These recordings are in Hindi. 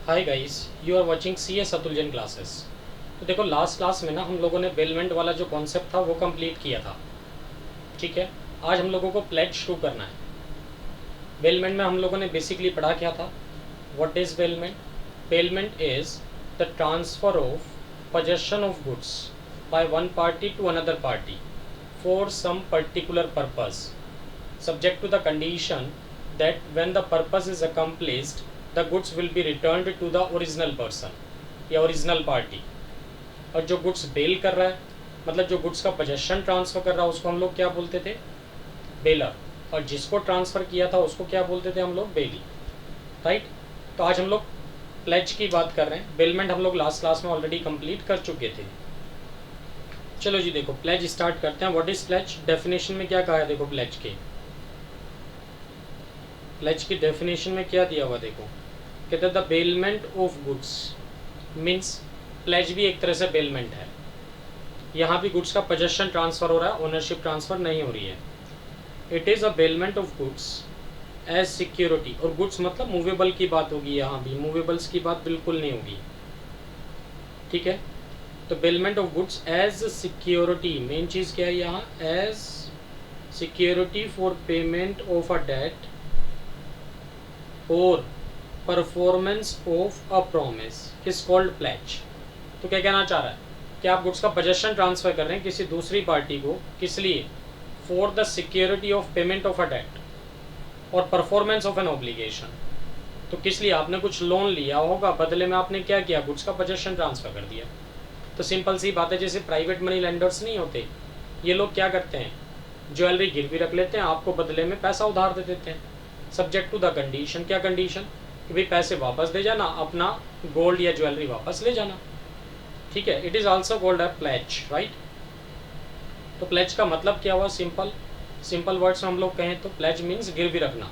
Hi guys, you are watching CS Atul classes. तो देखो, लास्ट क्लास में ना हम लोगों ने बेलमेंट वाला जो कॉन्सेप्ट था वो कंप्लीट किया था। ठीक है, आज हम लोगों को प्लेज शुरू करना है। बेलमेंट में हम लोगों ने बेसिकली पढ़ा क्या था? What is bailment? Bailment is the transfer of possession of goods by one party to another party for some particular purpose, subject to the condition that when the purpose is accomplished the goods will be returned to the original person या ओरिजिनल पार्टी। और जो गुड्स बेल कर रहा है, मतलब जो गुड्स का पोजेशन ट्रांसफ़र कर रहा है, उसको हम लोग क्या बोलते थे? बेलर। और जिसको ट्रांसफ़र किया था उसको क्या बोलते थे हम लोग? बेली। राइट। तो आज हम लोग प्लेज की बात कर रहे हैं। बेलमेंट हम लोग लास्ट क्लास में ऑलरेडी कंप्लीट कर चुके थे। चलो जी, देखो प्लेज स्टार्ट करते हैं। What is pledge? डेफिनेशन में क्या कहा है? देखो प्लेज के, प्लेज की डेफिनेशन में क्या दिया हुआ देखो, कहते हैं the bailment of goods means pledge भी एक तरह से बेलमेंट है। यहाँ भी गुड्स का पोजेशन ट्रांसफ़र हो रहा है, ओनरशिप ट्रांसफ़र नहीं हो रही है। It is a bailment of goods as security. और गुड्स मतलब मूवेबल की बात होगी, यहाँ भी मूवेबल्स की बात बिल्कुल नहीं होगी। ठीक है, तो bailment of goods as security, main चीज़ क्या है यहाँ? As security for payment of a debt और performance of a promise is called pledge. तो क्या कहना चाह रहा है कि आप गुड्स का पोजेशन ट्रांसफ़र कर रहे हैं किसी दूसरी पार्टी को, किस लिए? For the security of payment of a debt और परफॉर्मेंस ऑफ एन ऑब्लिगेशन। तो किस लिए? आपने कुछ लोन लिया होगा, बदले में आपने क्या किया? गुड्स का पोजेशन ट्रांसफ़र कर दिया। तो सिंपल सी बात है, जैसे प्राइवेट मनी लेंडर्स नहीं होते, ये लोग क्या करते हैं? ज्वेलरी गिरवी रख लेते हैं, आपको बदले में पैसा उधार दे देते हैं, सब्जेक्ट टू द कंडीशन। क्या कंडीशन? कि भाई पैसे वापस दे जाना, अपना गोल्ड या ज्वेलरी वापस ले जाना। ठीक है, it is also called a pledge, right. तो प्लेज का मतलब क्या हुआ? सिंपल वर्ड्स में हम लोग कहें तो प्लेज मीन्स गिरवी रखना,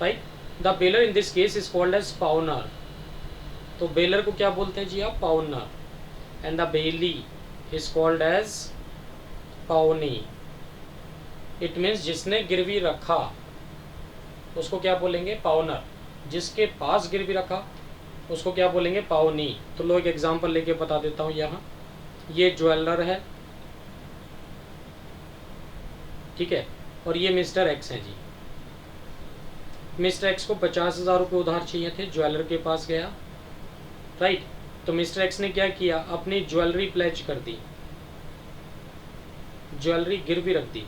right. The bailor in this case is called as pawnor. तो बेलर को क्या बोलते हैं जी आप? Pawnor. And the bailee is called as pawnee. It means जिसने गिरवी रखा उसको क्या बोलेंगे? पाउनर। जिसके पास गिरवी रखा उसको क्या बोलेंगे? पाउनी। तो लो एक एग्जांपल लेके बता देता हूँ। यहाँ ये ज्वेलर है, ठीक है, और ये मिस्टर एक्स हैं जी। मिस्टर एक्स को 50,000 रुपये उधार चाहिए थे, ज्वेलर के पास गया, राइट। तो मिस्टर एक्स ने क्या किया? अपनी ज्वेलरी प्लेज कर दी, ज्वेलरी गिरवी रख दी।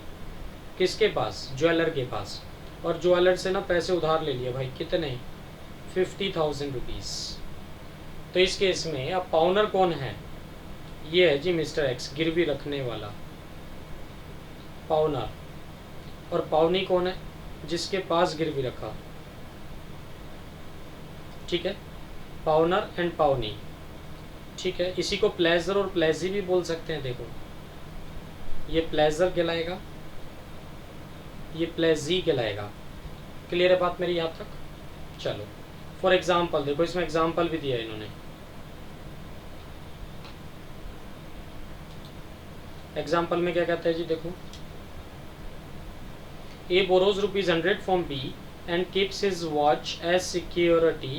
किसके पास? ज्वेलर के पास। और ज्वेलर से ना पैसे उधार ले लिए भाई। कितने? 50,000 रुपीज़। तो इस केस में अब पाउनर कौन है? ये है जी मिस्टर एक्स, गिरवी रखने वाला पाउनर। और पाउनी कौन है? जिसके पास गिरवी रखा। ठीक है, पाउनर एंड पाउनी। ठीक है, इसी को प्लेजर और प्लेजी भी बोल सकते हैं। देखो, ये प्लेजर कहलाएगा, ये प्लेजी कहलाएगा। क्लियर है बात मेरी यहाँ तक? चलो फॉर एग्जाम्पल देखो, इसमें एग्जाम्पल भी दिया है इन्होंने। एग्जाम्पल में क्या कहते हैं जी? देखो, A borrows ₹100 from B and keeps his watch as security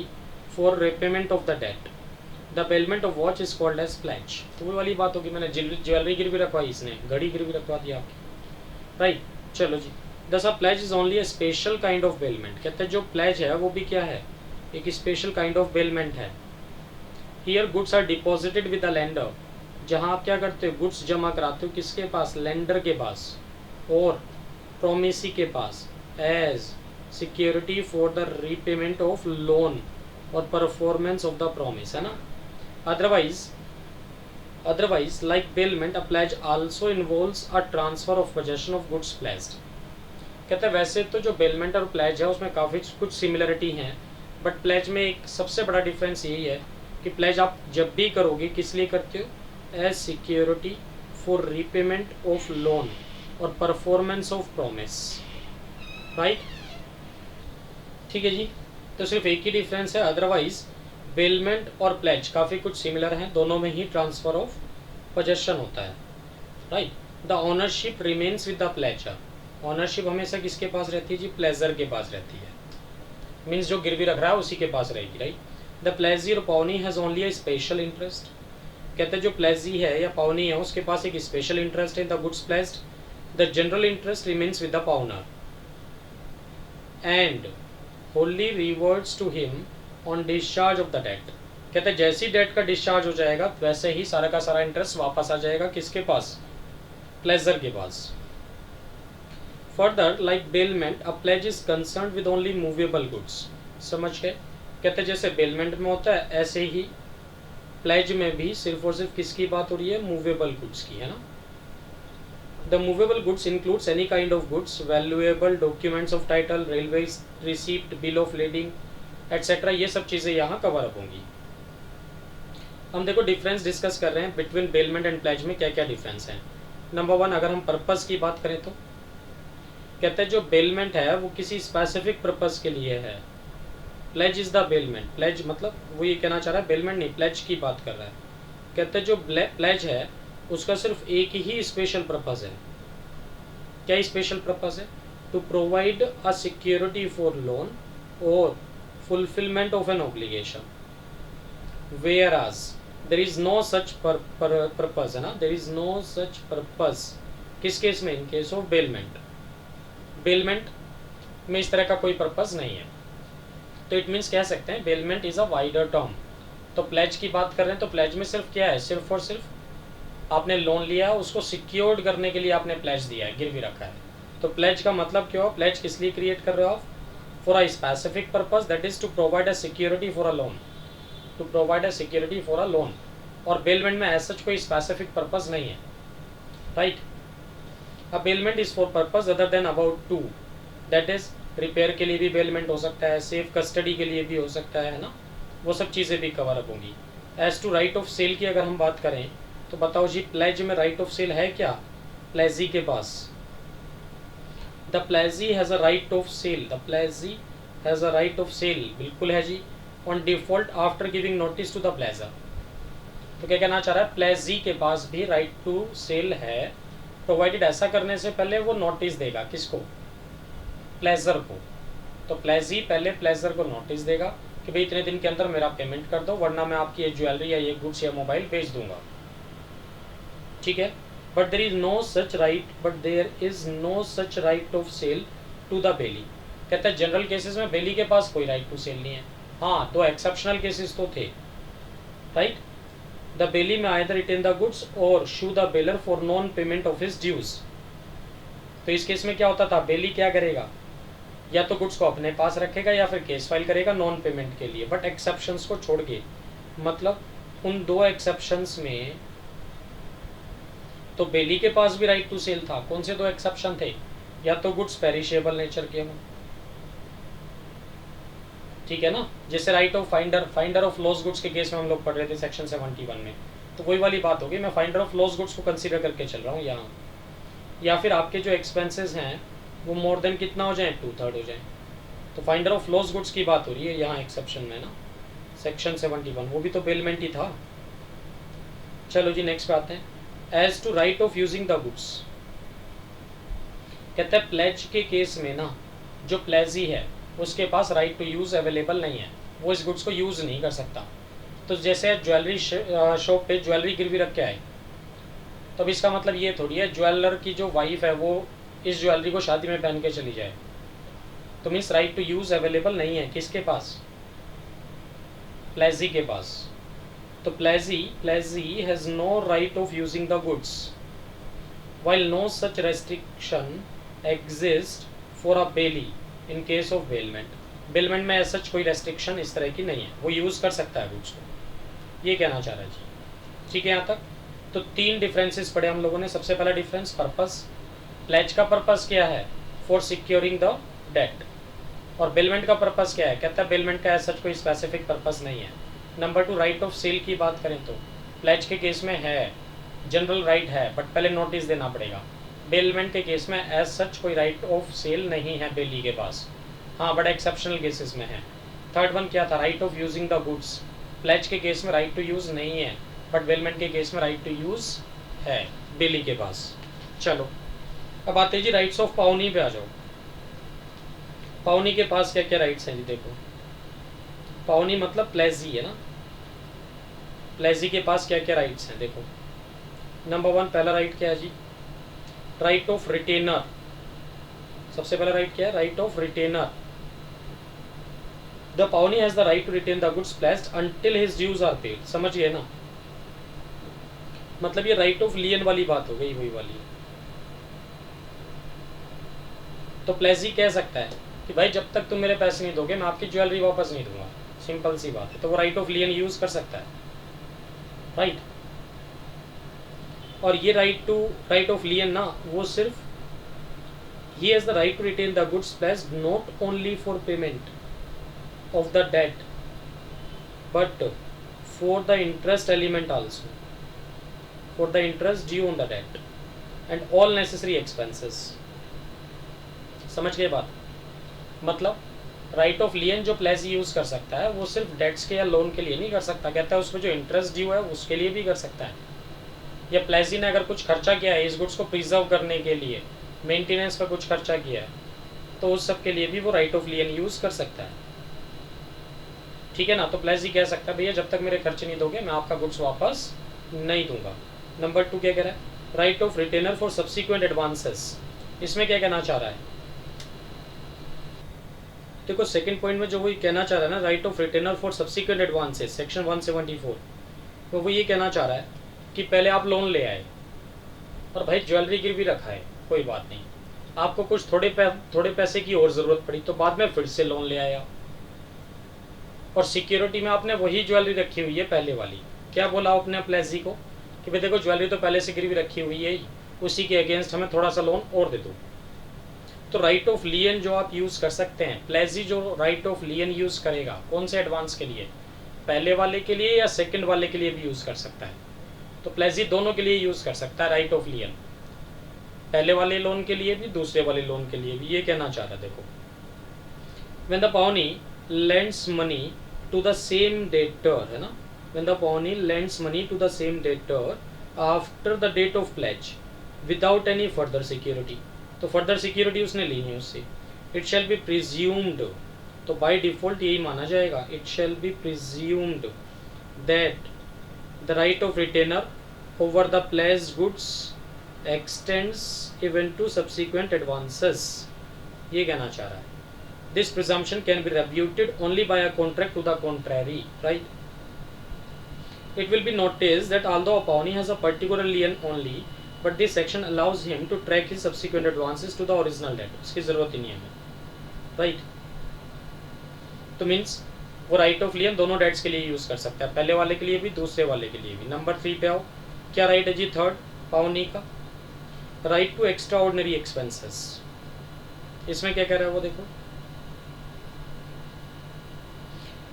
for repayment of the debt. The bailment of watch is called as pledge. तो वो वाली बात होगी, मैंने ज्वेलरी गिरवी रखवाई, इसने घड़ी गिरवी रखवा दी आपकी, राइट। चलो जी, thus a pledge is only a special kind of bailment. कहते हैं जो प्लेज है वो भी क्या है? एक स्पेशल काइंड ऑफ बेलमेंट है। Here goods are deposited with the lender. जहाँ आप क्या करते हो? गुड्स जमा कराते हो किसके पास? लेंडर के पास और प्रोमिसी के पास, as security for the repayment of loan और परफॉर्मेंस ऑफ द प्रॉमिस, है ना। Otherwise like bailment, a pledge also involves a transfer of possession of goods pledged. कहते हैं वैसे तो जो बेलमेंट और प्लेज है उसमें काफ़ी कुछ सिमिलरिटी हैं, बट प्लेज में एक सबसे बड़ा डिफरेंस यही है कि प्लेज आप जब भी करोगे किस लिए करते हो? As security for repayment of loan और परफॉर्मेंस ऑफ प्रॉमिस, राइट। ठीक है जी, तो सिर्फ एक ही डिफरेंस है, अदरवाइज बेलमेंट और प्लेज काफ़ी कुछ सिमिलर हैं। दोनों में ही ट्रांसफर ऑफ पोजेशन होता है, right. The ownership remains with the pleasure. Ownership हमेशा किसके पास रहती है जी? प्लेजर के पास रहती है। मीन्स जो गिरवी रख रहा है उसी के पास रहेगी, राइट। द प्लेजी और पावनी has only a special interest. कहते हैं जो प्लेजी है या पावनी है उसके पास एक स्पेशल इंटरेस्ट है the goods placed. The general interest remains with the pawnor and wholly reverts to him on discharge of the debt. कहते हैं जैसी डेट का डिस्चार्ज हो जाएगा वैसे ही सारा का सारा इंटरेस्ट वापस आ जाएगा किसके पास, प्लेजर के पास। Further like bailment a pledge is concern with only movable goods. समझ गए? कहते हैं जैसे बेलमेंट में होता है ऐसे ही प्लेज में भी सिर्फ और सिर्फ किसकी बात हो रही है, मूवेबल गुड्स की, है ना। The movable goods includes any kind of goods, valuable documents of title, railway receipt, bill of lading etcetera, ये सब चीज़ें यहाँ कवर अप होंगी। हम देखो डिफरेंस डिस्कस कर रहे हैं बिटवीन बेलमेंट एंड प्लेज में क्या क्या डिफरेंस है। नंबर 1 अगर हम पर्पस की बात करें तो कहते हैं जो बेलमेंट है वो किसी स्पेसिफिक पर्पस के लिए है। Pledge is the bailment, pledge मतलब वो ये कहना चाह रहा है, बेलमेंट नहीं प्लेज की बात कर रहा है। कहते हैं जो प्लेज है उसका सिर्फ एक ही स्पेशल पर्पस है। क्या स्पेशल पर्पस है? To provide a security for loan और fulfilment of an obligation, whereas there is no such purpose, है ना, there is no such purpose किस केस में, in case of bailment. Bailment में इस तरह का कोई पर्पस नहीं है, तो इट मीन्स कह सकते हैं bailment is a wider term. तो प्लेज की बात कर रहे हैं तो प्लेज में सिर्फ क्या है, सिर्फ और सिर्फ आपने लोन लिया उसको सिक्योर्ड करने के लिए आपने प्लेज दिया है, गिरवी रखा है। तो प्लेज का मतलब क्या हो, प्लेज किस लिए क्रिएट कर रहे हो आप, for a specific purpose that is to provide a security for a loan, to provide a security for a loan. और बेलमेंट में ऐसा कोई स्पेसिफिक पर्पस नहीं है, right. A bailment is for purpose other than about to, that is repair के लिए भी बेलमेंट हो सकता है, सेफ कस्टडी के लिए भी हो सकता है ना, वो सब चीज़ें भी कवर अप होंगी। As to right of sale की अगर हम बात करें तो बताओ जी प्लेज में राइट ऑफ सेल है क्या, प्लेजी के पास। The pledgee has a right of sale, the pledgee has a right of sale, बिल्कुल है जी, on default after giving notice to the pledger. तो क्या कहना चाह रहा है, प्लेजी के पास भी राइट टू सेल है, प्रोवाइडेड ऐसा करने से पहले वो नोटिस देगा किसको, प्लेजर को। तो प्लेजी पहले प्लेजर को नोटिस देगा कि भाई इतने दिन के अंदर मेरा पेमेंट कर दो वरना मैं आपकी ये ज्वेलरी या ये गुड्स या मोबाइल बेच दूंगा, ठीक है। But there is no such right, but there is no such right of sale to the bailee. कहता है जनरल केसेस में बेली के पास कोई राइट टू सेल नहीं है, हाँ तो एक्सेप्शनल केसेस तो थे, राइट। द बेली में आइदर रिटेन द गुड्स और sue the bailor for non payment of his dues. तो इस केस में क्या होता था, बेली क्या करेगा, या तो गुड्स को अपने पास रखेगा या फिर केस फाइल करेगा नॉन पेमेंट के लिए, बट एक्सेप्शंस को छोड़ के। मतलब उन दो एक्सेप्शंस में तो बेली के पास भी राइट टू सेल था। कौन से दो एक्सेप्शन थे, या तो गुड्स पेरिशेबल नेचर के हों, ठीक है ना, जैसे right of finder of loss goods के केस में हम लोग पढ़ रहे थे सेक्शन 71 में, तो वही वाली बात होगी, मैं फाइंडर ऑफ लॉस गुड्स को कंसीडर करके चल रहा हूँ यहाँ। या फिर आपके जो एक्सपेंसेस हैं वो मोर देन कितना हो जाए, 2/3 हो जाए, तो फाइंडर ऑफ लॉस गुड्स की बात हो रही है यहाँ एक्सेप्शन में ना, सेक्शन 71, वो भी तो बेलमेंट ही था। चलो जी नेक्स्ट पे आते हैं। As to right of using the goods, कहते हैं प्लेज के केस में ना जो प्लेजी है उसके पास राइट टू यूज़ अवेलेबल नहीं है, वो इस गुड्स को यूज़ नहीं कर सकता। तो जैसे ज्वेलरी शॉप पे ज्वेलरी गिरवी रख के आए, तो अब इसका मतलब ये थोड़ी है ज्वेलर की जो वाइफ है वो इस ज्वेलरी को शादी में पहन के चली जाए, तो means right to use available नहीं है किसके पास, प्लेजी के पास। तो pledgee has no right of using the goods while no such restriction exist for a bailee in case of bailment. Bailment में सच कोई रेस्ट्रिक्शन इस तरह की नहीं है, वो यूज़ कर सकता है गुड्स को, ये कहना चाह रहा है जी, ठीक है यहाँ तक। तो 3 डिफरेंसेस पढ़े हम लोगों ने। सबसे पहला डिफरेंस पर्पस, प्लेज का पर्पस क्या है, फॉर सिक्योरिंग द डेट, और बेलमेंट का पर्पस क्या है, कहता है बेलमेंट का सच कोई स्पेसिफिक पर्पस नहीं है। नंबर 2 राइट ऑफ सेल की बात करें तो प्लेज के केस में है, जनरल राइट है बट पहले नोटिस देना पड़ेगा। बेलमेंट के केस में एज सच कोई राइट ऑफ सेल नहीं है बेली के पास, हाँ बट एक्सेप्शनल केसेस में है। थर्ड वन क्या था, right of using the goods, pledge के केस में राइट टू यूज़ नहीं है बट बेलमेंट के केस में राइट टू यूज़ है बेली के पास। चलो अब आते जी राइट्स ऑफ पावनी पे आ जाओ। पावनी के पास क्या क्या राइट्स हैं जी, देखो पावनी मतलब प्लेजी है ना, प्लेजी के पास क्या क्या राइट्स हैं देखो। नंबर 1 पहला राइट क्या है जी, राइट ऑफ रिटेनर। सबसे पहला राइट क्या है, right of retainer. The pawnee has the right to retain the goods placed until his dues are paid. समझ गए ना, मतलब ये राइट ऑफ लियन वाली बात हो गई, वही वाली। तो प्लेजी कह सकता है कि भाई जब तक तुम मेरे पैसे नहीं दोगे मैं आपकी ज्वेलरी वापस नहीं दूंगा, सिंपल सी बात है। तो वो राइट ऑफ लियन यूज कर सकता है, राइट। और ये राइट ऑफ लियन ना, वो सिर्फ he has the right to retain the goods pledged not only for payment of the debt but for the interest element also, for the interest due on the debt and all necessary expenses। समझ गए बात, मतलब राइट ऑफ लियन जो प्लेजी यूज कर सकता है वो सिर्फ डेट्स के या लोन के लिए नहीं कर सकता, कहता है उसमें जो इंटरेस्ट ड्यू है उसके लिए भी कर सकता है। या प्लेजी ने अगर कुछ खर्चा किया है इस गुड्स को प्रिजर्व करने के लिए, मेंटेनेंस पर कुछ खर्चा किया है, तो उस सब के लिए भी वो राइट ऑफ लियन यूज कर सकता है, ठीक है ना। तो प्लेजी कह सकता है भैया जब तक मेरे खर्चे नहीं दोगे मैं आपका गुड्स वापस नहीं दूंगा। नंबर 2 क्या कह रहा है, right of retainer for subsequent advances. इसमें क्या कहना चाह रहा है, देखो सेकंड पॉइंट में जो वो कहना चाह रहा है ना, right of retainer for subsequent advances, section 174, तो वो ये कहना चाह रहा है कि पहले आप लोन ले आए और भाई ज्वेलरी गिरवी रखा है, कोई बात नहीं, आपको कुछ थोड़े पैसे की और ज़रूरत पड़ी तो बाद में फिर से लोन ले आया और सिक्योरिटी में आपने वही ज्वेलरी रखी हुई है पहले वाली। क्या बोला आपने प्लेजी को कि भाई देखो ज्वेलरी तो पहले से गिरवी रखी हुई है, उसी के अगेंस्ट हमें थोड़ा सा लोन और दे दो। तो राइट ऑफ लियन जो आप यूज़ कर सकते हैं, प्लेजी जो राइट ऑफ लियन यूज़ करेगा कौन से एडवांस के लिए, पहले वाले के लिए या सेकेंड वाले के लिए भी यूज़ कर सकता है। तो प्लेजी दोनों के लिए यूज़ कर सकता है राइट ऑफ लियन, पहले वाले लोन के लिए भी दूसरे वाले लोन के लिए भी। ये कहना चाह रहा है देखो, when the pawnee lends money to the same debtor, है ना, when the pawnee lends money to the same debtor after the date of pledge without any further security, तो फर्दर सिक्योरिटी उसने ली नहीं उससे, इट शैल बी प्रिज्यूम्ड, तो बाय डिफॉल्ट यही माना जाएगा, it shall be presumed that the right of retainer over the pledged goods extends even to subsequent advances। ये कहना चाह रहा है। This presumption can be rebutted only by a contract to the contrary, right? It will be noticed that although a pawnee has a particular lien only, but this section allows him to track his subsequent advances to the original debt। उसकी जरूरत ही नहीं है हमें, right? तो मीन्स वो राइट ऑफ लियन दोनों डेट्स के लिए यूज कर सकता है, पहले वाले के लिए भी दूसरे वाले के लिए भी। नंबर 3 पे आओ, क्या राइट है जी थर्ड पावनी का, right to extraordinary expenses. इसमें क्या कह रहा है वो देखो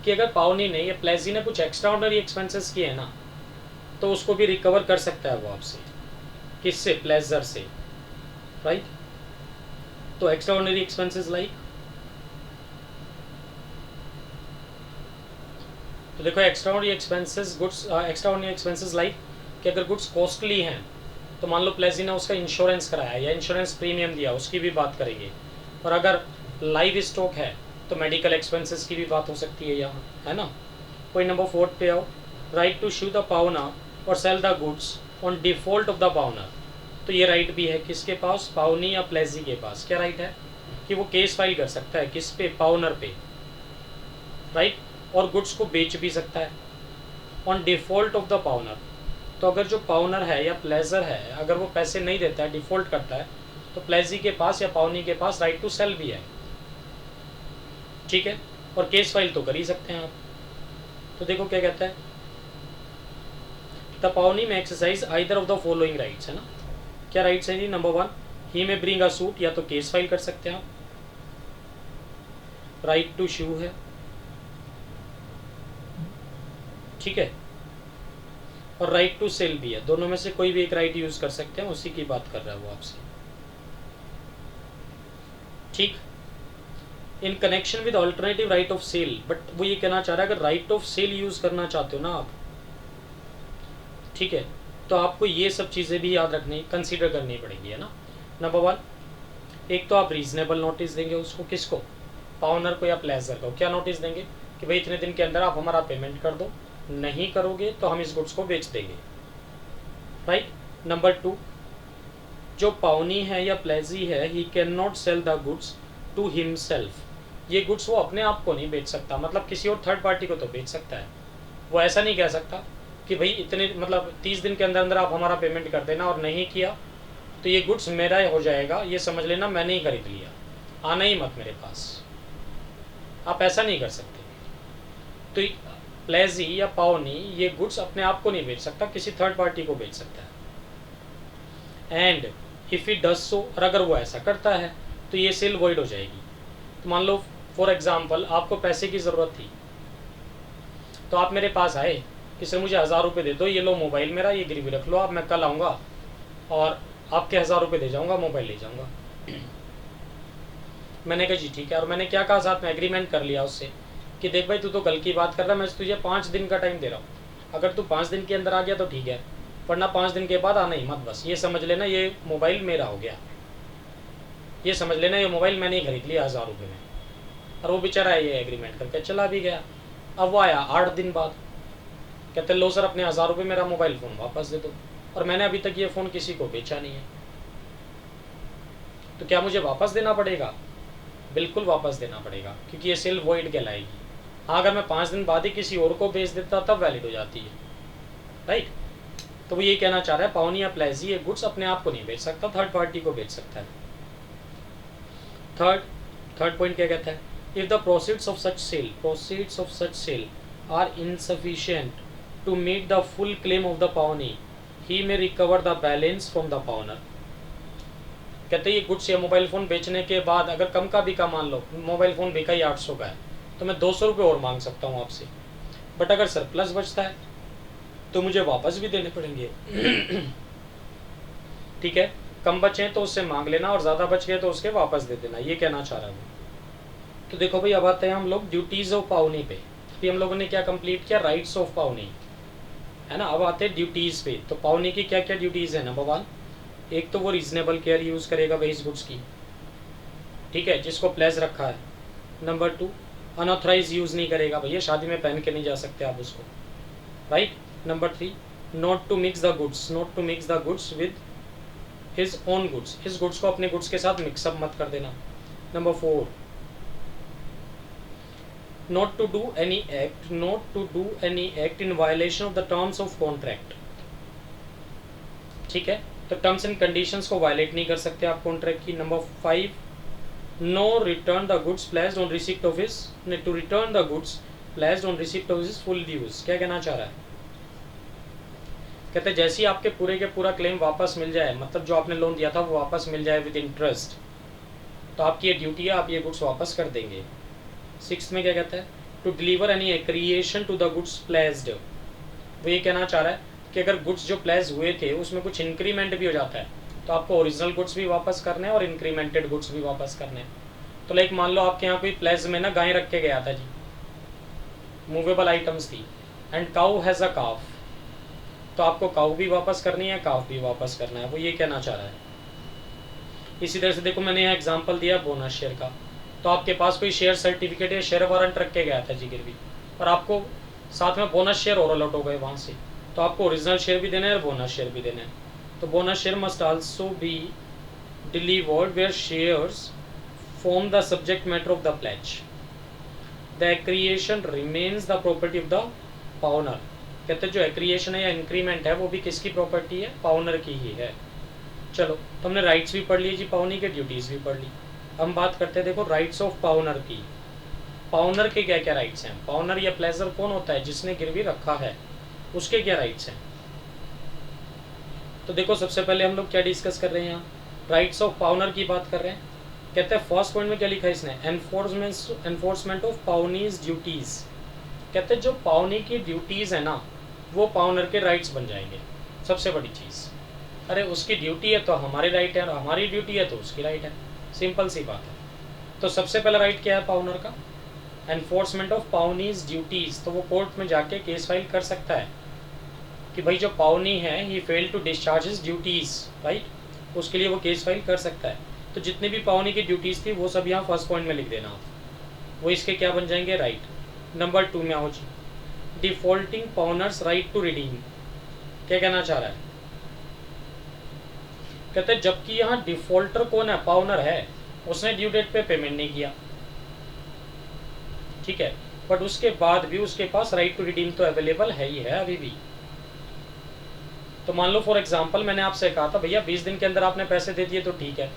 कि अगर पावनी ने या प्लेजी ने कुछ एक्स्ट्रा ऑर्डिनरी एक्सपेंसेस किए हैं ना तो उसको भी रिकवर कर सकता है वो आपसे, किससे, प्लेजर से, राइट। तो एक्स्ट्रा ऑर्डिनरी एक्सपेंसेस लाइक, तो देखो extra ordinary expenses goods, extra ordinary expenses like कि अगर गुड्स कॉस्टली हैं तो मान लो प्लेजी ने उसका इंश्योरेंस कराया या इंश्योरेंस प्रीमियम दिया, उसकी भी बात करेंगे। और अगर लाइव स्टॉक है तो मेडिकल एक्सपेंसेस की भी बात हो सकती है यहाँ, है ना। कोई नंबर 4 पे आओ, right to sue the pawnor और sale the goods on default of the pawnor. तो ये राइट भी है किसके पास, पावनी या प्लेजी के पास। क्या राइट है कि वो केस फाइल कर सकता है किस पे, पावनर पे, राइट, और गुड्स को बेच भी सकता है on default of the pawnor. तो अगर जो पावनर है या प्लेजर है अगर वो पैसे नहीं देता है, डिफॉल्ट करता है, तो प्लेजी के पास या पावनी के पास राइट टू सेल भी है, ठीक है, और केस फाइल तो कर ही सकते हैं आप। तो देखो क्या कहता है, द पावनी में exercise either of the following rights, है ना। क्या राइट्स है जी, नंबर 1 ही में ब्रिंग अ सूट, या तो केस फाइल कर सकते हैं आप, राइट टू शू है, ठीक है, और राइट टू सेल भी है। दोनों में से कोई भी एक राइट यूज कर सकते हैं, उसी की बात कर रहा है वो आपसे, ठीक। In connection with alternative right of sale, but वो ये कहना चाह रहा है अगर राइट ऑफ सेल यूज करना चाहते हो ना आप, ठीक है, तो आपको ये सब चीज़ें भी याद रखनी, कंसीडर करनी पड़ेगी, है ना। नंबर 1, एक तो आप रीजनेबल नोटिस देंगे उसको, किसको, पावनर को या प्लेजर को। क्या नोटिस देंगे कि भाई इतने दिन के अंदर आप हमारा पेमेंट कर दो, नहीं करोगे तो हम इस गुड्स को बेच देंगे, राइट। नंबर 2, जो पाउनी है या प्लेजी है, he cannot sell the goods to himself, ये गुड्स वो अपने आप को नहीं बेच सकता, मतलब किसी और थर्ड पार्टी को तो बेच सकता है। वो ऐसा नहीं कह सकता कि भाई इतने मतलब 30 दिन के अंदर अंदर आप हमारा पेमेंट कर देना, और नहीं किया तो ये गुड्स मेरा हो जाएगा, ये समझ लेना मैंने ही खरीद लिया, आना ही मत मेरे पास। आप ऐसा नहीं कर सकते। तो प्लेजी या पाउनी ये गुड्स अपने आप को नहीं बेच सकता, किसी थर्ड पार्टी को बेच सकता है। And if it does so, और अगर वो ऐसा करता है तो ये सेल वॉइड हो जाएगी। तो मान लो फॉर एग्जाम्पल आपको पैसे की ज़रूरत थी, तो आप मेरे पास आए कि सर मुझे 1000 रुपये दे दो, ये लो मोबाइल मेरा, ये गिरवी रख लो आप, मैं कल आऊँगा और आपके 1000 रुपये दे जाऊँगा, मोबाइल ले जाऊँगा। मैंने कहा जी ठीक है, और मैंने क्या कहा, साथ में एग्रीमेंट कर लिया उससे कि देख भाई तू तो कल की बात कर रहा है, मैं तुझे 5 दिन का टाइम दे रहा हूँ, अगर तू 5 दिन के अंदर आ गया तो ठीक है, वरना 5 दिन के बाद आना ही मत, बस ये समझ लेना ये मोबाइल मेरा हो गया, ये समझ लेना ये मोबाइल मैंने ही खरीद लिया 1000 रुपये में। और वो बेचारा ये एग्रीमेंट करके चला भी गया। अब वो आया 8 दिन बाद, कहते लो सर अपने 1000 रुपये मेरा मोबाइल फ़ोन वापस दे दो, और मैंने अभी तक ये फ़ोन किसी को बेचा नहीं है, तो क्या मुझे वापस देना पड़ेगा? बिल्कुल वापस देना पड़ेगा, क्योंकि ये सेल वॉइड कहलाएगी। हाँ, अगर मैं 5 दिन बाद ही किसी और को बेच देता तब वैलिड हो जाती है, राइट। तो वो ये कहना चाह रहा है पाउनी या प्लेजी ये गुड्स अपने आप को नहीं बेच सकता, थर्ड पार्टी को बेच सकता है। थर्ड पॉइंट क्या कहता है, if the proceeds of such sale are insufficient to meet the full claim of the pawnee, he may recover the balance from the pawnor. कहते हैं ये गुड्स या मोबाइल फ़ोन बेचने के बाद अगर कम का बिका, मान लो मोबाइल फ़ोन बिका ही 800 का है, तो मैं 200 रुपये और मांग सकता हूँ आपसे, बट अगर सरप्लस बचता है तो मुझे वापस भी देने पड़ेंगे। ठीक है, कम बचे तो उससे मांग लेना, और ज़्यादा बच गए तो उसके वापस दे देना, ये कहना चाह रहा है वो। तो देखो भाई, अब आते हैं हम लोग ड्यूटीज़ ऑफ पाउनी पे। अभी हम लोगों ने क्या कंप्लीट किया, राइट्स ऑफ पाउनी, है ना। अब आते हैं ड्यूटीज़ पे। तो पाउनी की क्या क्या ड्यूटीज़ है? नंबर 1, एक तो वो रीजनेबल केयर यूज़ करेगा भाई इस गुड्स की, ठीक है, जिसको प्लेस रखा है। नंबर 2, अनऑथराइज यूज़ नहीं करेगा भैया, शादी में पहन के नहीं जा सकते आप उसको, right. Number 3, not to mix the goods with his own goods, इस गुड्स को अपने गुड्स के साथ मिक्सअप मत कर देना। Number 4, not to do any act in violation of the terms of contract, ठीक है, तो टर्म्स एंड कंडीशंस को वायलेट नहीं कर सकते आप कॉन्ट्रैक्ट की। Number 5, no return the goods placed on receipt of his, to return the goods placed on receipt of his full dues. क्या कहना चाह रहा है, कहते हैं जैसे ही आपके पूरे के पूरा क्लेम वापस मिल जाए, मतलब जो आपने लोन दिया था वो वापस मिल जाए विद इंटरेस्ट, तो आपकी ये ड्यूटी है, आप ये गुड्स वापस कर देंगे। 6 में क्या कहता है, to deliver any accretion to the goods placed, वो ये कहना चाह रहा है कि अगर गुड्स जो प्लेस हुए थे उसमें कुछ इंक्रीमेंट भी हो जाता है, तो आपको ओरिजिनल गुड्स भी वापस करने हैं और इंक्रीमेंटेड गुड्स भी वापस करने हैं। तो लाइक मान लो आपके यहाँ कोई प्लेस में ना गाय रख के गया था जी, मूवेबल आइटम्स थी, एंड काउ हैज़ अ काफ, तो आपको काउ भी वापस करनी है, काफ भी वापस करना है, वो ये कहना चाह रहा है। इसी तरह से देखो मैंने यहाँ एग्जाम्पल दिया बोनस शेयर का, तो आपके पास कोई शेयर सर्टिफिकेट या शेयर वारंट रख के गया था जी गिरवी, और आपको साथ में बोनस शेयर और अलॉट हो गए वहाँ से, तो आपको ओरिजिनल शेयर भी देना है और बोनस शेयर भी देना है। तो bonus share must also be delivered where shares form the subject matter of the pledge, the accretion remains the property of the pawnor. कहते हैं जो एक्रिएशन है या इंक्रीमेंट है वो भी किसकी प्रॉपर्टी है, पाउनर की ही है। चलो, तो हमने राइट्स भी पढ़ ली जी, पाउनी के ड्यूटीज़ भी पढ़ ली। हम बात करते हैं देखो राइट्स ऑफ पाउनर की। पाउनर के क्या क्या राइट्स हैं, पाउनर या प्लेजर कौन होता है, जिसने गिरवी रखा है, उसके क्या राइट्स हैं। तो देखो सबसे पहले हम लोग क्या डिस्कस कर रहे हैं यहाँ, राइट्स ऑफ पाउनर की बात कर रहे हैं। कहते हैं फर्स्ट पॉइंट में क्या लिखा है इसने, एनफोर्समेंट ऑफ पाउनीज ड्यूटीज़। कहते हैं जो पाउनी की ड्यूटीज़ है ना, वो पाउनर के राइट्स बन जाएंगे। सबसे बड़ी चीज़, अरे उसकी ड्यूटी है तो हमारी राइट है, और हमारी ड्यूटी है तो उसकी राइट है, सिंपल सी बात है। तो सबसे पहला राइट क्या है पाउनर का, एनफोर्समेंट ऑफ पाउनीज ड्यूटीज़। तो वो कोर्ट में जाके केस फाइल कर सकता है कि भाई जो पाउनी है he fail to discharge his duties, right, उसके लिए वो केस फाइल कर सकता है। तो जितनी भी पाउनी की ड्यूटीज़ थी वो सब यहाँ फर्स्ट पॉइंट में लिख देना, वो इसके क्या बन जाएंगे, राइट। नंबर 2 में आओ जी, डिफॉल्टिंग पाउनर्स राइट टू रिडीम। क्या कहना चाह रहा है? कहते हैं जबकि यहाँ डिफॉल्टर कौन है, पाउनर है, उसने ड्यू डेट पे पेमेंट नहीं किया, ठीक है, बट उसके बाद भी उसके पास राइट टू रिडीम तो अवेलेबल है ही है अभी भी। तो मान लो फॉर एग्जांपल मैंने आपसे कहा था भैया 20 दिन के अंदर आपने पैसे दे दिए तो ठीक है,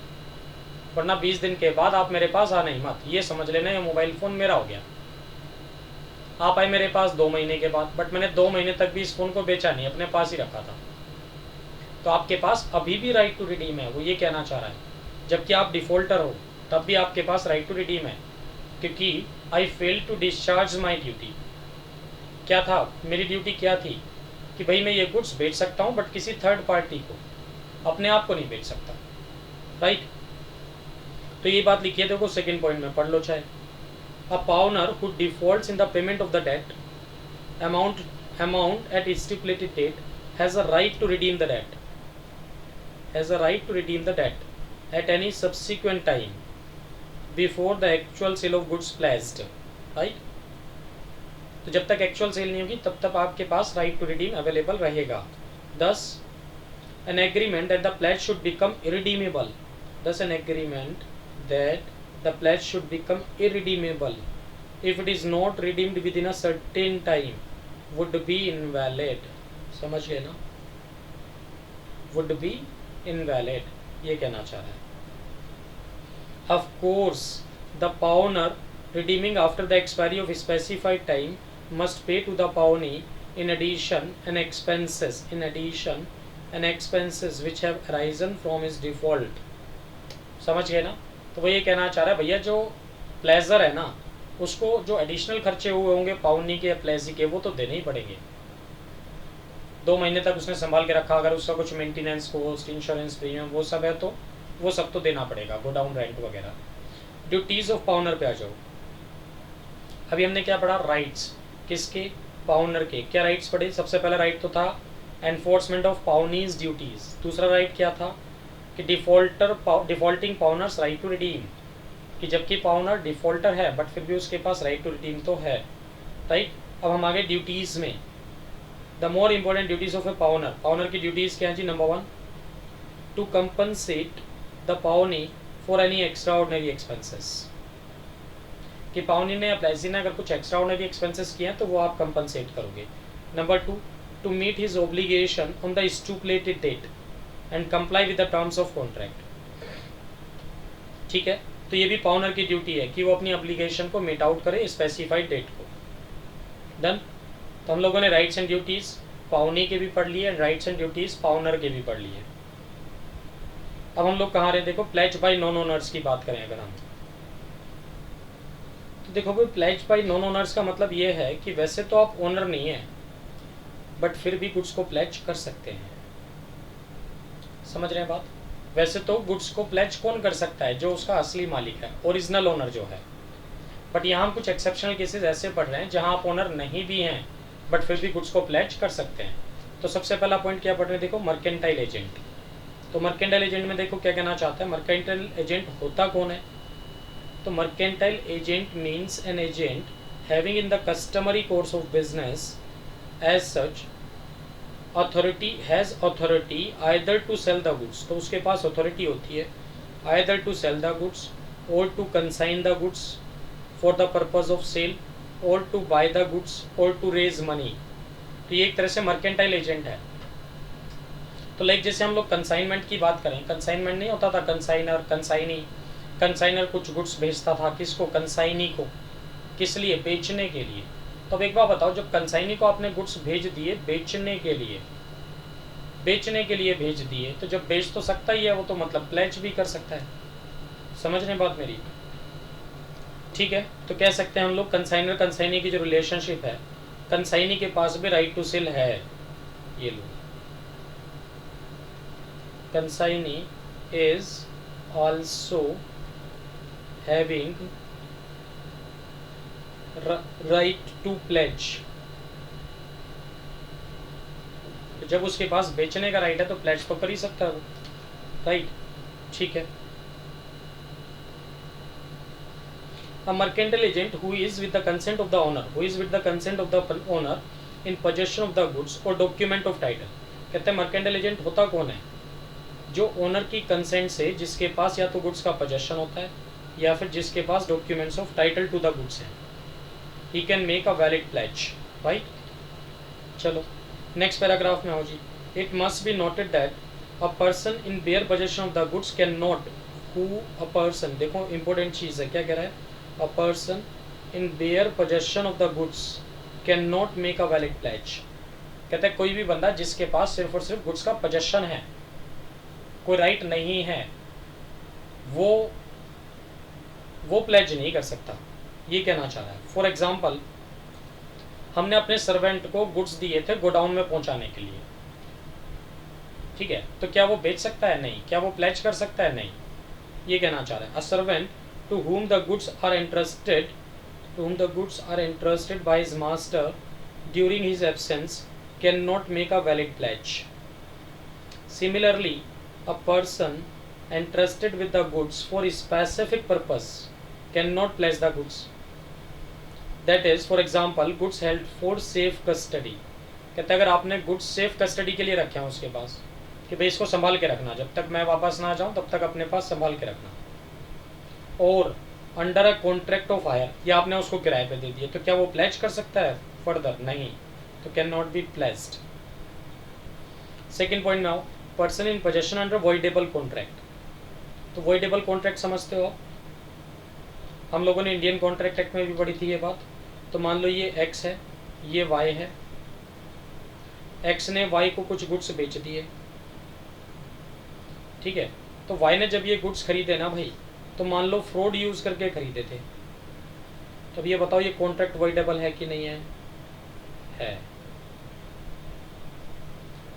वरना 20 दिन के बाद आप मेरे पास आना ही मत, ये समझ लेना ये मोबाइल फ़ोन मेरा हो गया। आप आए मेरे पास 2 महीने के बाद, बट मैंने 2 महीने तक भी इस फ़ोन को बेचा नहीं, अपने पास ही रखा था, तो आपके पास अभी भी राइट टू रिडीम है, वो ये कहना चाह रहा है। जबकि आप डिफ़ॉल्टर हो तब भी आपके पास राइट टू रिडीम है, क्योंकि I fail to discharge my duty. क्या था मेरी ड्यूटी, क्या थी कि भाई मैं ये गुड्स बेच सकता हूँ बट किसी थर्ड पार्टी को, अपने आप को नहीं बेच सकता, राइट। तो ये बात लिखिए, देखो सेकंड पॉइंट में पढ़ लो चाहे। A pawnor who defaults in the payment of the debt amount at stipulated date has a right to redeem the debt, at any subsequent time before the actual sale of goods pledged, right। तो जब तक एक्चुअल सेल नहीं होगी तब तक आपके पास राइट टू रिडीम अवेलेबल रहेगा। Thus an agreement that the pledge should become irredeemable, if it is not redeemed within a certain time would be invalid। समझ गए ना, would be invalid, ये कहना चाह रहा है। Of course the pawner redeeming after the expiry of specified time must pay to the pawnee in addition an expenses which have arisen from his default। समझ गए ना। तो वो ये कहना चाह रहा है भैया जो प्लेजर है ना, उसको जो एडिशनल खर्चे हुए होंगे पाउनी के या प्लेजी के, वो तो देने ही पड़ेंगे। 2 महीने तक उसने संभाल के रखा, अगर उसका कुछ मेंटेनेंस कॉस्ट, इंश्योरेंस प्रीमियम वो सब है तो वो सब तो देना पड़ेगा, गोडाउन रेंट वगैरह। ड्यूटीज ऑफ पाउनर पे आ जाओ। अभी हमने क्या पढ़ा, राइट्स किसके, पाउनर के। क्या राइट्स पढ़े, सबसे पहला राइट तो था एनफोर्समेंट ऑफ पाउनीज ड्यूटीज। दूसरा राइट क्या था कि डिफॉल्टिंग पाउनर्स राइट टू रिडीम, कि जबकि पाउनर डिफॉल्टर है बट फिर भी उसके पास राइट टू रिडीम तो है, राइट। अब हम आगे ड्यूटीज़ में, the more important duties of a pawnor. Pawnor की ड्यूटीज़ क्या है जी, number 1 to compensate the pawnee for any extraordinary expenses, कि पाउनी ने या प्लेजी ने अगर कुछ एक्स्ट्रा ऑर्डिनरी एक्सपेंसेस किए हैं तो वो आप कंपनसेट करोगे। Number 2 to meet his obligation on the stipulated date and comply with the terms of contract, ठीक है। तो ये भी पाउनर की ड्यूटी है कि वो अपनी एप्लीकेशन को मीट आउट करे स्पेसिफाइड डेट को। डन। तो हम लोगों ने राइट्स एंड ड्यूटीज़ पाउनी के भी पढ़ लिए, राइट्स एंड ड्यूटीज़ पाउनर के भी पढ़ लिए। अब हम लोग कहाँ रहे, देखो प्लेज बाय नॉन ओनर्स की बात करें अगर हम, तो देखो भाई प्लेज बाय नॉन ओनर्स का मतलब ये है कि वैसे तो आप ओनर नहीं है बट फिर भी गुड्स को प्लेज कर सकते हैं। समझ रहे हैं बात। वैसे तो गुड्स को प्लेज कौन कर सकता है, जो उसका असली मालिक है, ओरिजिनल ओनर जो है। बट यहाँ हम कुछ एक्सेप्शनल केसेस ऐसे पढ़ रहे हैं जहाँ आप ओनर नहीं भी हैं बट फिर भी गुड्स को प्लेज कर सकते हैं। तो सबसे पहला पॉइंट क्या पढ़ रहे हैं, देखो मर्केंटाइल एजेंट। तो मर्केंटाइल एजेंट में देखो क्या कहना चाहता है, मर्केंटाइल एजेंट होता कौन है। तो mercantile agent means an agent having in the customary course of business as such authority either to sell the goods, तो उसके पास अथॉरिटी होती है either to sell the goods or to consign the goods for the purpose of sale or to buy the goods or to raise money। तो ये एक तरह से मर्केंटाइल एजेंट है। तो लाइक जैसे हम लोग कंसाइनमेंट की बात करें, कंसाइनमेंट नहीं होता था कंसाइनर कंसाइनी, कंसाइनर कुछ गुड्स भेजता था किसको, कंसाइनी को, किस लिए, बेचने के लिए। तो अब एक बात बताओ, जब कंसाइनी को आपने गुड्स भेज दिए बेचने के लिए भेज दिए, तो जब बेच तो सकता ही है वो, तो मतलब प्लेज भी कर सकता है। समझ रहे बात मेरी, ठीक है। तो कह सकते हैं हम लोग कंसाइनर कंसाइनी की जो रिलेशनशिप है, कंसाइनी के पास भी राइट टू सेल है। ये लो, consignee is also having right to pledge. तो जब उसके पास बेचने का राइट है तो प्लेज तो कर ही सकता है वो, राइट, ठीक है। A mercantile agent who is with the consent of the owner in possession of the goods or document of title. कहते हैं mercantile agent होता कौन है? जो ओनर की कंसेंट से, जिसके पास या तो गुड्स का पोजेशन होता है या फिर जिसके पास documents of title to the goods हैं. He can make a valid pledge, right. चलो नेक्स्ट पैराग्राफ में हो जी. It must be noted that a person in bare possession of the goods can not a person, देखो इंपॉर्टेंट चीज़ है, क्या कह रहा है? A person in bare possession of the goods can not make a valid pledge. कहते हैं कोई भी बंदा जिसके पास सिर्फ और सिर्फ गुड्स का पोजेशन है, कोई राइट नहीं है, वो प्लेज नहीं कर सकता. ये कहना चाह रहा है. फॉर एग्जाम्पल, हमने अपने सर्वेंट को गुड्स दिए थे गोडाउन में पहुंचाने के लिए, ठीक है, तो क्या वो बेच सकता है? नहीं. क्या वो प्लेज कर सकता है? नहीं. ये कहना चाह रहा है. A servant to whom the goods are entrusted by his master during his absence cannot make a valid pledge. Similarly, a person entrusted with the goods for a specific purpose cannot pledge the goods. That is, for example, goods held for safe custody. कहते हैं अगर आपने गुड्स सेफ कस्टडी के लिए रखे हैं उसके पास, कि भाई इसको संभाल के रखना, जब तक मैं वापस ना आ जाऊँ तब तक अपने पास संभाल के रखना, और under a contract of hire, या आपने उसको किराए पे दे दिया, तो क्या वो प्लेज कर सकता है फर्दर? नहीं. तो can not be pledged. Second point में आओ. Person in possession under voidable contract. तो वॉइडेबल कॉन्ट्रैक्ट समझते हो? हम लोगों ने इंडियन कॉन्ट्रैक्ट एक्ट में भी पढ़ी थी ये बात. तो मान लो ये एक्स है, ये वाई है. एक्स ने वाई को कुछ गुड्स बेच दिए, ठीक है. तो वाई ने जब ये गुड्स खरीदे ना भाई, तो मान लो फ्रॉड यूज करके खरीदे थे, तो अब ये बताओ ये कॉन्ट्रैक्ट वॉइडेबल है कि नहीं है? है,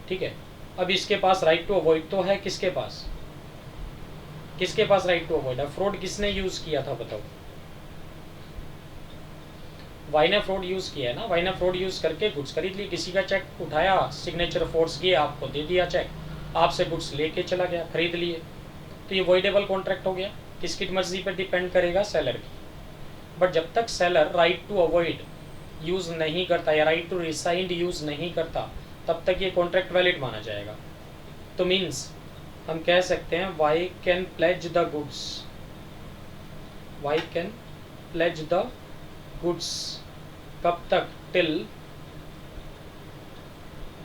ठीक है. अब इसके पास राइट टू अवॉइड तो है, किसके पास राइट टू अवॉइड है? फ्रॉड किसने यूज किया था बताओ? वाई ने फ्रॉड यूज किया है ना. वाई ने फ्रॉड यूज करके गुड्स खरीद ली, किसी का चेक उठाया, सिग्नेचर फोर्स किया, आपको दे दिया चेक, आपसे गुड्स लेके चला गया, खरीद लिए. तो ये वॉइडेबल कॉन्ट्रैक्ट हो गया. किसकी मर्जी पर डिपेंड करेगा? सेलर की. बट जब तक seller right to avoid use नहीं करता या राइट टू रिसाइंड यूज नहीं करता, तब तक ये कॉन्ट्रैक्ट वैलिड माना जाएगा. तो मीन्स हम कह सकते हैं Y can pledge the goods. Y can pledge the goods कब तक? Till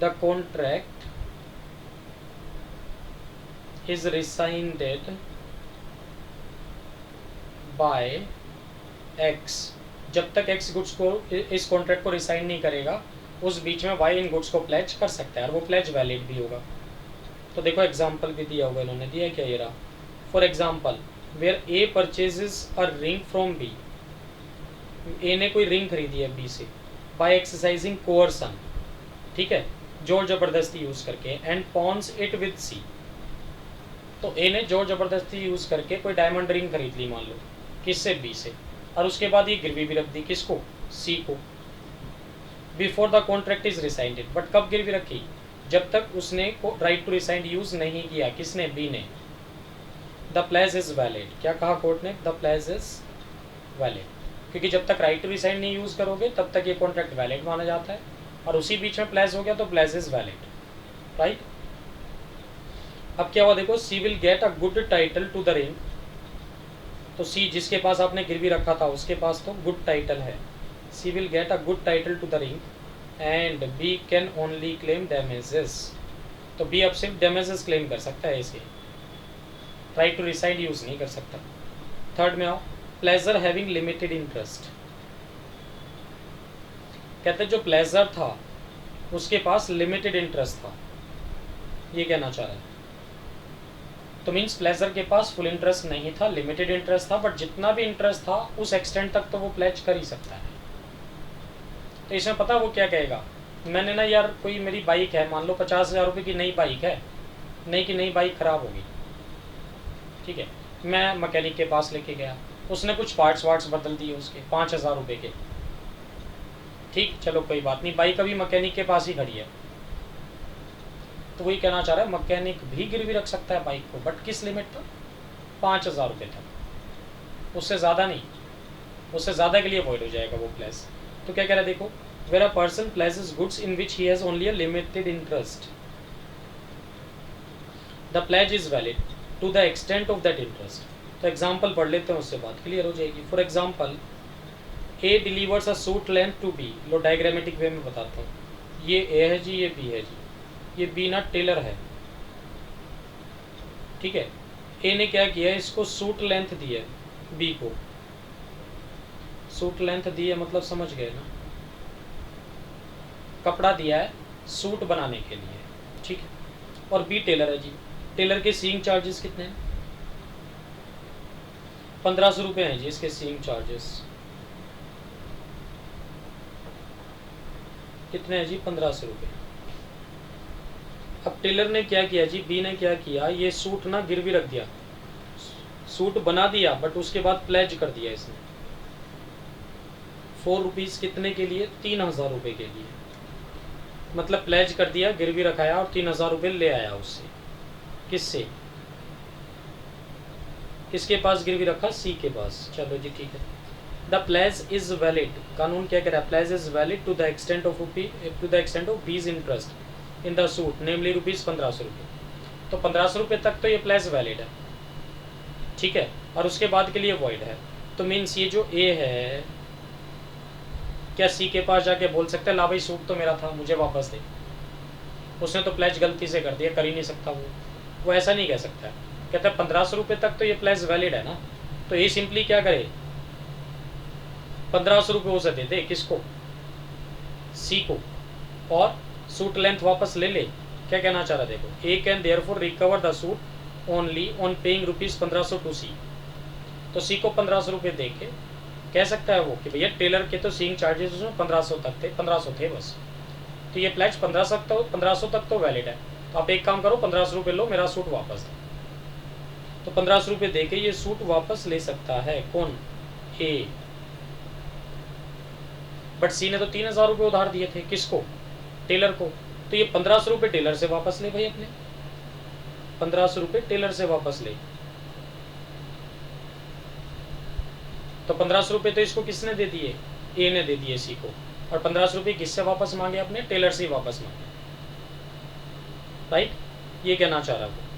the contract is rescinded by X. जब तक एक्स गुड्स को, इस कॉन्ट्रैक्ट को रिसाइन नहीं करेगा, उस बीच में वाई इन गुड्स को प्लेज कर सकता है, और वो प्लेज वैलिड भी होगा. तो देखो एग्जाम्पल भी दिया होगा, इन्होंने दिया है क्या? ये रहा. For example, where A purchases a ring from B. A ने कोई रिंग खरीदी है बी से, बाय एक्सरसाइजिंग कोअर्सन, ठीक है, जोर जबरदस्ती यूज करके, and pawns it with C. तो ए ने जोर जबरदस्ती यूज करके कोई डायमंड रिंग खरीद ली मान लो, किससे? बी से, और उसके बाद ये गिरवी भी रख दी, किसको? सी को. Before the contract is रिसाइंडेड. But कब गिरवी रखी? जब तक उसने राइट टू रिसाइंड यूज नहीं किया. किसने? बी ने. The pledge is valid. क्या कहा कोर्ट ने? The pledge is valid. क्योंकि जब तक राइट टू रिसाइंड नहीं यूज करोगे तब तक ये कॉन्ट्रैक्ट वैलिड माना जाता है, और उसी बीच में प्लेज हो गया तो प्लेज इज वैलिड, राइट. अब क्या हुआ देखो. C will get a good title to the ring. तो सी, जिसके पास आपने गिरवी रखा था, उसके पास तो गुड टाइटल है. C will get a good title to the ring and B can only claim damages. तो बी अब सिर्फ डैमेजेस क्लेम कर सकता है, इसे राइट टू रिसाइड यूज नहीं कर सकता. थर्ड में आओ. Pleasure having limited interest. कहते जो प्लेजर था उसके पास लिमिटेड इंटरेस्ट था, ये कहना चाह रहा है. तो मीन्स प्लेजर के पास फुल इंटरेस्ट नहीं था, लिमिटेड इंटरेस्ट था, बट जितना भी इंटरेस्ट था उस एक्सटेंट तक तो वो प्लेज कर ही सकता है. तो इसमें पता वो क्या कहेगा? मैंने ना यार, कोई मेरी बाइक है, मान लो 50,000 रुपये की नई बाइक है, नई की नई बाइक ख़राब होगी, ठीक है, मैं मैकेनिक के पास लेके गया, उसने कुछ पार्ट्स वार्ट्स बदल दिए उसके 5,000 रुपये के, ठीक, चलो कोई बात नहीं, बाइक अभी मैकेनिक के पास ही खड़ी है. तो वही कहना चाह रहा है मैकेनिक भी गिरवी रख सकता है बाइक को, बट किस लिमिट तक? 5,000 रुपये तक, उससे ज़्यादा नहीं. उससे ज़्यादा के लिए वॉइड हो जाएगा वो प्लेस। तो क्या कह रहा है देखो, where a person places goods in which he has only a limited interest, the pledge is valid to the extent of that interest. तो एग्जाम्पल पढ़ लेते हैं, उससे बात क्लियर हो जाएगी। For example, A delivers a suit length to B. लो डायग्रामेटिक वे में बताता हूँ, ये ए है जी, ये बी है जी, ये बी ना टेलर है, ठीक है। ए ने क्या किया, इसको सूट लेंथ दी है, बी को सूट लेंथ दी है, मतलब समझ गए ना, कपड़ा दिया है सूट बनाने के लिए, ठीक है। और बी टेलर है जी, टेलर के सीइंग चार्जेस कितने हैं, 1500 रुपये हैं जी इसके सीइंग चार्जेस। कितने हैं जी, 1500 रुपये। अब टेलर ने क्या किया जी, बी ने क्या किया, ये सूट ना गिरवी रख दिया, सूट बना दिया, बट उसके बाद प्लेज कर दिया इसने 4 रुपीज़ कितने के लिए, 3000 रुपये के लिए। मतलब प्लेज कर दिया, गिरवी रखाया और 3000 रुपये ले आया उससे। किससे, किसके पास गिरवी रखा, सी के पास। चलो जी ठीक है। द प्लेज इज वैलिड, कानून क्या कह रहा है, pledge is valid to the extent of B's interest in the suit, namely rupees 1500 रुपये। तो 1500 रुपये तक तो ये प्लेज वैलिड है, ठीक है, और उसके बाद के लिए वॉइड है। तो मीन्स ये जो ए है, क्या सी के पास जाके बोल सकते हैं ला भाई सूट तो मेरा था, मुझे वापस दे। उसने तो प्लेज गलती से कर दिया, कर ही नहीं सकता वो ऐसा नहीं कह सकता है। कहता है 1500 रुपये तक तो ये प्लेज वैलिड है ना, तो ये सिंपली क्या करे, 1500 रुपये उसे दे दे, किसको, सी को, और सूट लेंथ वापस ले ले। क्या कहना चाह रहा है देखो, A can therefore recover the suit only on paying rupees 1500 to C. तो सी को 1500 रुपये दे के कह सकता है वो कि भैया टेलर के तो सीइंग चार्जेस उसमें 1500 तक थे, 1500 थे बस, तो ये प्लेज 1500 तक तो वैलिड है। तो आप एक काम करो, 1500 रुपये लो, मेरा सूट वापस दो। तो 1500 रुपये दे के ये सूट वापस ले सकता है, कौन, ए। बट सी ने तो 3000 रुपये उधार दिए थे, किसको, टेलर को। तो ये 1500 रुपये टेलर से वापस ले भाई, अपने 1500 रुपये टेलर से वापस ले। तो 1500 रुपये तो इसको किसने दे दिए, ए ने दे दिए सी को, और 1500 रुपये किससे वापस मांगे, अपने टेलर से ही वापस मांगे, राइट। ये कहना चाह रहा है।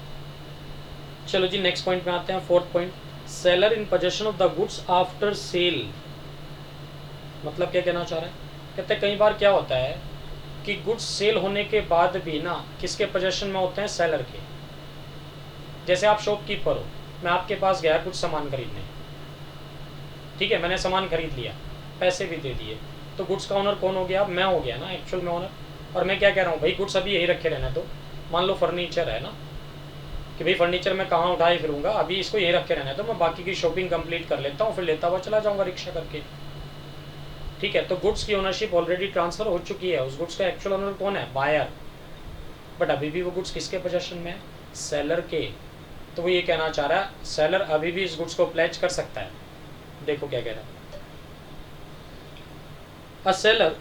चलो जी नेक्स्ट पॉइंट में आते हैं, fourth point, seller in possession of the goods after sale. मतलब क्या कहना चाह रहा है, कहते हैं कई बार क्या होता है कि गुड्स सेल होने के बाद भी ना किसके पोजेशन में होते हैं, सेलर के। जैसे आप शॉपकीपर हो, मैं आपके पास गया कुछ सामान खरीदने, ठीक है, मैंने सामान खरीद लिया, पैसे भी दे दिए, तो गुड्स का ओनर कौन हो गया, मैं हो गया ना एक्चुअल में ओनर। और मैं क्या कह रहा हूँ, भाई गुड्स अभी यही रखे रहना। तो मान लो फर्नीचर है ना, कि भाई फर्नीचर मैं कहाँ उठाए फिरूंगा, अभी इसको यहीं रखे रहना है, तो मैं बाकी की शॉपिंग कंप्लीट कर लेता हूँ, फिर लेता हुआ चला जाऊँगा रिक्शा करके, ठीक है। तो गुड्स की ओनरशिप ऑलरेडी ट्रांसफर हो चुकी है, उस गुड्स का एक्चुअल ओनर कौन है, बायर, बट अभी भी वो गुड्स किसके पोजेशन में है, सेलर के। तो वो ये कहना चाह रहा है सेलर अभी भी इस गुड्स को प्लेज कर सकता है। देखो क्या कह रहा है, a seller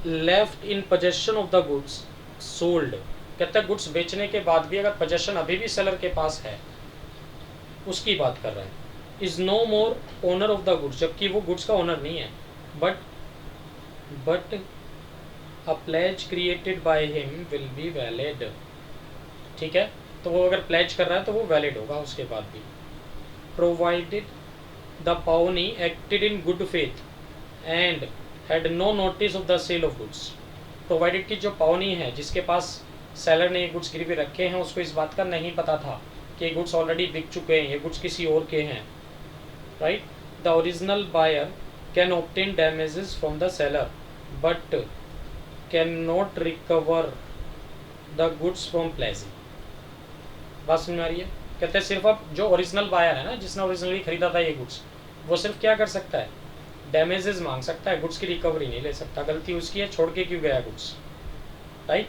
left in possession of the goods sold. कहता है गुड्स बेचने के बाद भी अगर पोजेशन अभी भी सेलर के पास है, उसकी बात कर रहा है, is no more owner of the goods, जबकि वो गुड्स का ओनर नहीं है, but a pledge created by him will be valid, ठीक है। तो वो अगर प्लेज कर रहा है तो वो वैलिड होगा उसके बाद भी, provided the pawnee acted in good faith and had no notice of the sale of goods. Provided की जो पाउनी है, जिसके पास सेलर ने ये गुड्स गिरवी रखे हैं, उसको इस बात का नहीं पता था कि ये गुड्स ऑलरेडी बिक चुके हैं, ये गुड्स किसी और के हैं, right. The original buyer can obtain damages from the seller but can not recover the goods from pledging. बात समझ में आ रही है। कहते हैं सिर्फ अब जो ओरिजिनल बायर है ना, जिसने ओरिजिनली खरीदा था ये गुड्स, वो सिर्फ क्या कर सकता है, डैमेजेस मांग सकता है, गुड्स की रिकवरी नहीं ले सकता। गलती उसकी है, छोड़ के क्यों गया गुड्स, राइट।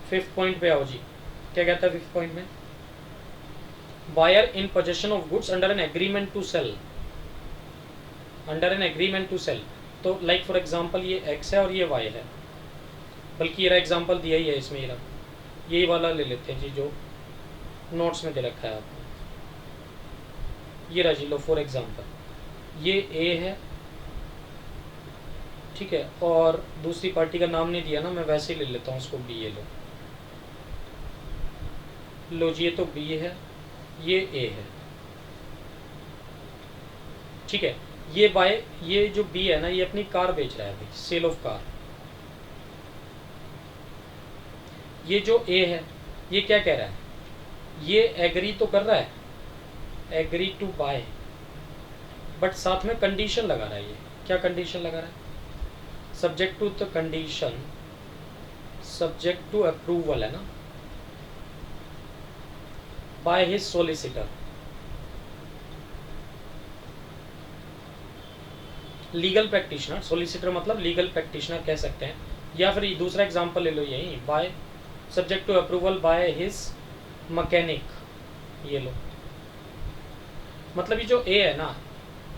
फिफ्थ पॉइंट पे आओ जी, क्या कहता है फिफ्थ पॉइंट में, buyer in possession of goods under an agreement to sell, under an agreement to sell. तो लाइक फॉर एग्जांपल ये एक्स है और ये वाई है, बल्कि ये एग्जांपल दिया ही है इसमें, यही वाला ले लेते हैं जी जो नोट्स में दे रखा है आपको, ये रहा जी लो फॉर एग्जांपल, ये ए है ठीक है, और दूसरी पार्टी का नाम नहीं दिया ना, मैं वैसे ही ले लेता हूँ उसको बी। ये लो जी, ये तो बी है, ये ए है, ठीक है। ये जो बी है ना, ये अपनी कार बेच रहा है भाई, सेल ऑफ कार। ये जो ए है, ये क्या कह रहा है, ये एग्री तो कर रहा है, एग्री टू बाय, बट साथ में कंडीशन लगा रहा है। ये क्या कंडीशन लगा रहा है, subject to the condition, subject to approval है ना, by his solicitor. Legal practitioner, solicitor मतलब लीगल प्रैक्टिशनर कह सकते हैं, या फिर दूसरा एग्जांपल ले लो यही, by subject to approval by his mechanic. ये लो, मतलब ये जो ए है ना,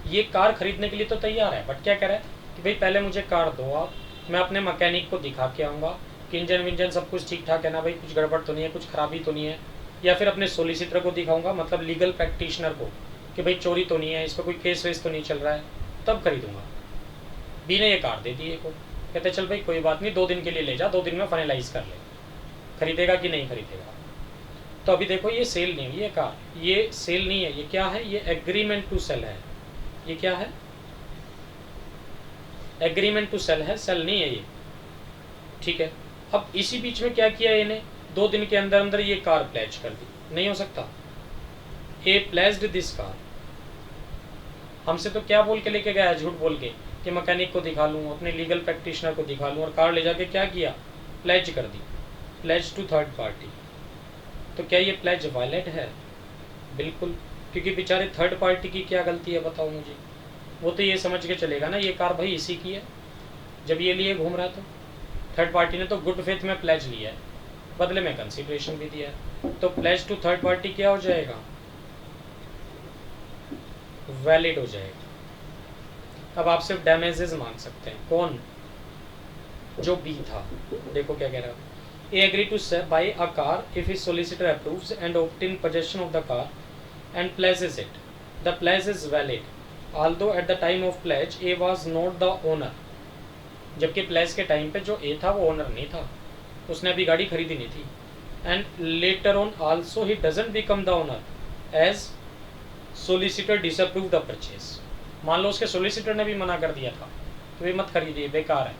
ये कार खरीदने के लिए तो तैयार है, बट क्या कह रहा है कि भाई पहले मुझे कार दो आप, मैं अपने मैकेनिक को दिखा के आऊँगा कि इंजन विंजन सब कुछ ठीक ठाक है ना भाई, कुछ गड़बड़ तो नहीं है, कुछ खराबी तो नहीं है, या फिर अपने सोलिसिटर को दिखाऊंगा, मतलब लीगल प्रैक्टिशनर को, कि भाई चोरी तो नहीं है, इस पर कोई केस वेस तो नहीं चल रहा है, तब खरीदूंगा। बी ने ये कार दे दी ए को, कहते चल भाई कोई बात नहीं, 2 दिन के लिए ले जा, 2 दिन में फाइनलाइज कर ले, खरीदेगा कि नहीं खरीदेगा। तो अभी देखो ये सेल नहीं हुई है कार, ये सेल नहीं है, ये क्या है, ये एग्रीमेंट टू सेल है। ये क्या है, एग्रीमेंट टू सेल है, सेल नहीं है ये, ठीक है। अब इसी बीच में क्या किया इन्हें, 2 दिन के अंदर अंदर ये कार प्लेज कर दी, नहीं हो सकता। ए प्लेज्ड दिस कार, हमसे तो क्या बोल के लेके गया है, झूठ बोल के कि मैकेनिक को दिखा लूँ, अपने लीगल प्रैक्टिशनर को दिखा लूँ, और कार ले जाके क्या किया, प्लेज कर दी, प्लेज टू थर्ड पार्टी। तो क्या ये प्लेज वायलेट है, बिल्कुल, क्योंकि बेचारे थर्ड पार्टी की क्या गलती है बताओ मुझे, वो तो ये समझ के चलेगा ना ये कार भाई इसी की है, जब ये लिए घूम रहा है। तो थर्ड पार्टी ने तो गुड फेथ में प्लेज लिया है, बदले में कंसिडरेशन भी दिया है, तो प्लेज टू थर्ड पार्टी क्या हो जाएगा, वैलिड हो जाएगा। अब आप सिर्फ डैमेजेस मांग सकते हैं, कौन, जो बी था, देखो क्या कह रहा है, A agree to buy a car if his solicitor approves and obtain possession of the car and pledges it, the pledge is valid although at the time of pledge A was not the owner, जबकि प्लेज के टाइम पे जो ए था वो ओनर नहीं था, उसने अभी गाड़ी खरीदी नहीं थी, and later on also he doesn't become the owner as solicitor disapprove the purchase. मान लो उसके सोलिसिटर ने भी मना कर दिया था कि भाई मत खरीदिए, बेकार है,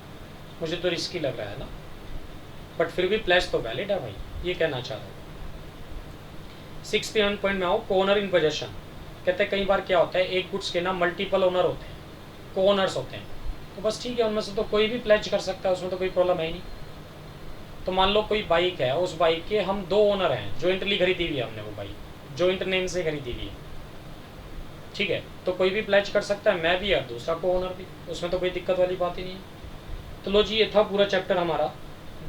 मुझे तो रिस्की लग रहा है ना, बट फिर भी प्लेज तो वैलिड है भाई, ये कहना चाह रहा हूँ। 6 पॉइंट में आओ, को ओनर इन पोजेशन। कहते हैं कई बार क्या होता है, एक गुड्स के ना मल्टीपल ओनर होते हैं, को ओनर्स होते हैं, तो बस ठीक है, उनमें से तो कोई भी प्लेज कर सकता है, उसमें तो कोई प्रॉब्लम है ही नहीं। तो मान लो कोई बाइक है, उस बाइक के हम 2 ओनर हैं, जॉइंटली खरीदी हुई है हमने, वो बाइक जॉइंट नेम से खरीदी हुई है, ठीक है, तो कोई भी प्लेज कर सकता है, मैं भी और दूसरा को ओनर भी, उसमें तो कोई दिक्कत वाली बात ही नहीं है। तो लो जी, ये था पूरा चैप्टर हमारा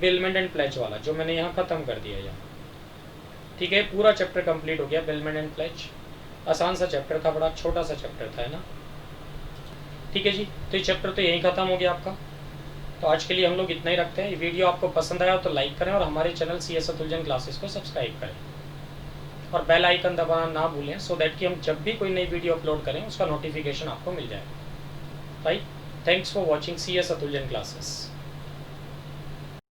बिलमेंट एंड प्लेज वाला, जो मैंने यहाँ ख़त्म कर दिया यहाँ, ठीक है। पूरा चैप्टर कंप्लीट हो गया, बिलमेंट एंड प्लेज, आसान सा चैप्टर था, बड़ा छोटा सा चैप्टर था, है ना, ठीक है जी। तो ये चैप्टर तो यहीं ख़त्म हो गया आपका। तो आज के लिए हम लोग इतना ही रखते हैं। ये वीडियो आपको पसंद आया तो लाइक करें, और हमारे चैनल CS अतुलजन क्लासेस को सब्सक्राइब करें, और बेल आइकन दबाना ना भूलें, सो दैट कि हम जब भी कोई नई वीडियो अपलोड करें उसका नोटिफिकेशन आपको मिल जाए। Right, thanks for watching CS अतुलजन classes.